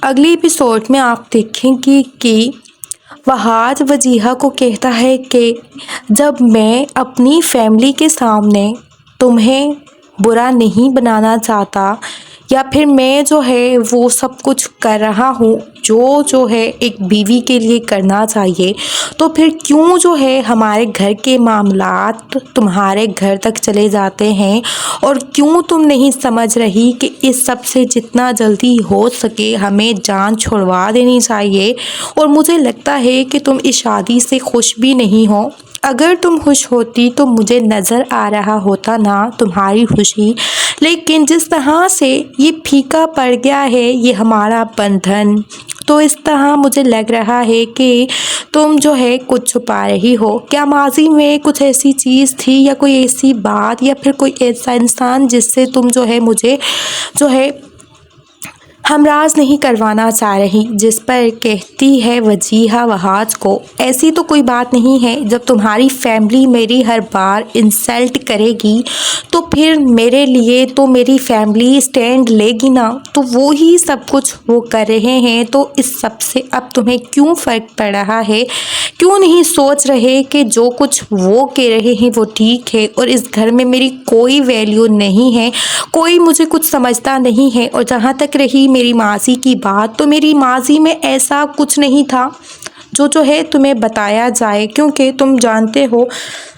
اگلی ایپیسوڈ میں آپ دیکھیں گے کہ وہاج وجیہہ کو کہتا ہے کہ جب میں اپنی فیملی کے سامنے تمہیں برا نہیں بنانا چاہتا، یا پھر میں جو ہے وہ سب کچھ کر رہا ہوں جو ہے ایک بیوی کے لیے کرنا چاہیے، تو پھر کیوں جو ہے ہمارے گھر کے معاملات تمہارے گھر تک چلے جاتے ہیں، اور کیوں تم نہیں سمجھ رہی کہ اس سب سے جتنا جلدی ہو سکے ہمیں جان چھڑوا دینی چاہیے۔ اور مجھے لگتا ہے کہ تم اس شادی سے خوش بھی نہیں ہو۔ اگر تم خوش ہوتی تو مجھے نظر آ رہا ہوتا نا تمہاری خوشی، لیکن جس طرح سے یہ پھیکا پڑ گیا ہے یہ ہمارا بندھن، تو اس طرح مجھے لگ رہا ہے کہ تم جو ہے کچھ چھپا رہی ہو۔ کیا ماضی میں کچھ ایسی چیز تھی، یا کوئی ایسی بات، یا پھر کوئی ایسا انسان جس سے تم جو ہے مجھے جو ہے ہمراز نہیں کروانا چاہ رہی؟ جس پر کہتی ہے وجیہہ وہاج کو، ایسی تو کوئی بات نہیں ہے۔ جب تمہاری فیملی میری ہر بار انسلٹ کرے گی تو پھر میرے لیے تو میری فیملی اسٹینڈ لے گی نا، تو وہی سب کچھ وہ کر رہے ہیں، تو اس سب سے اب تمہیں کیوں فرق پڑ رہا ہے؟ کیوں نہیں سوچ رہے کہ جو کچھ وہ کہہ رہے ہیں وہ ٹھیک ہے، اور اس گھر میں میری کوئی ویلیو نہیں ہے، کوئی مجھے کچھ سمجھتا نہیں ہے۔ اور جہاں تک رہی میری ماضی کی بات، تو میری ماضی میں ایسا کچھ نہیں تھا جو ہے تمہیں بتایا جائے، کیونکہ تم جانتے ہو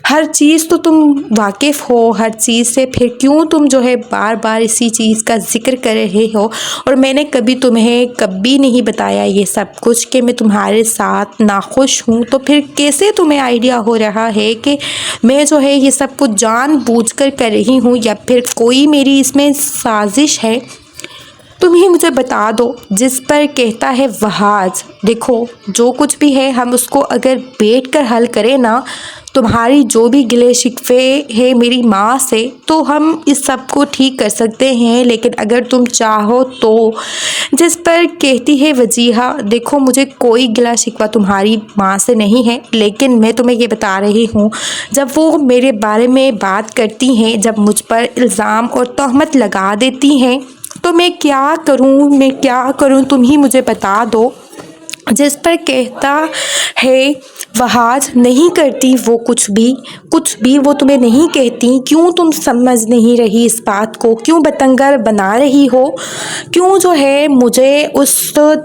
ہر چیز، تو تم واقف ہو ہر چیز سے، پھر کیوں تم جو ہے بار بار اسی چیز کا ذکر کر رہے ہو؟ اور میں نے تمہیں کبھی نہیں بتایا یہ سب کچھ کہ میں تمہارے ساتھ ناخوش ہوں، تو پھر کیسے تمہیں آئیڈیا ہو رہا ہے کہ میں جو ہے یہ سب کچھ جان بوجھ کر کر رہی ہوں، یا پھر کوئی میری اس میں سازش ہے؟ تم ہی مجھے بتا دو۔ جس پر کہتا ہے وہاج، دیکھو جو کچھ بھی ہے ہم اس کو اگر بیٹھ کر حل کریں نا، تمہاری جو بھی گلے شکوے ہے میری ماں سے، تو ہم اس سب کو ٹھیک کر سکتے ہیں، لیکن اگر تم چاہو تو۔ جس پر کہتی ہے وجیہہ، دیکھو مجھے کوئی گلا شکوہ تمہاری ماں سے نہیں ہے، لیکن میں تمہیں یہ بتا رہی ہوں جب وہ میرے بارے میں بات کرتی ہیں، جب مجھ پر الزام اور تہمت لگا دیتی ہیں، تو میں کیا کروں تم ہی مجھے بتا دو۔ جس پر کہتا ہے وہاج، نہیں کرتی وہ کچھ بھی وہ تمہیں نہیں کہتی، کیوں تم سمجھ نہیں رہی اس بات کو؟ کیوں بتنگڑ بنا رہی ہو؟ کیوں جو ہے مجھے اس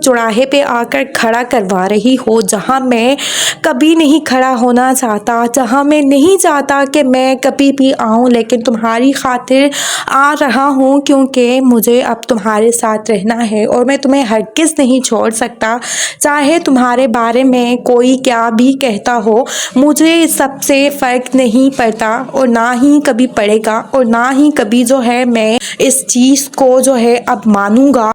چوراہے پہ آ کر کھڑا کروا رہی ہو جہاں میں کبھی نہیں کھڑا ہونا چاہتا، جہاں میں نہیں چاہتا کہ میں کبھی بھی آؤں، لیکن تمہاری خاطر آ رہا ہوں، کیونکہ مجھے اب تمہارے ساتھ رہنا ہے، اور میں تمہیں ہرگز نہیں چھوڑ سکتا، چاہے تمہارے بارے میں کوئی کیا بھی کہتا ہو۔ مجھے اس سب سے فرق نہیں پڑتا، اور نہ ہی کبھی پڑے گا، اور نہ ہی کبھی جو ہے میں اس چیز کو جو ہے اب مانوں گا۔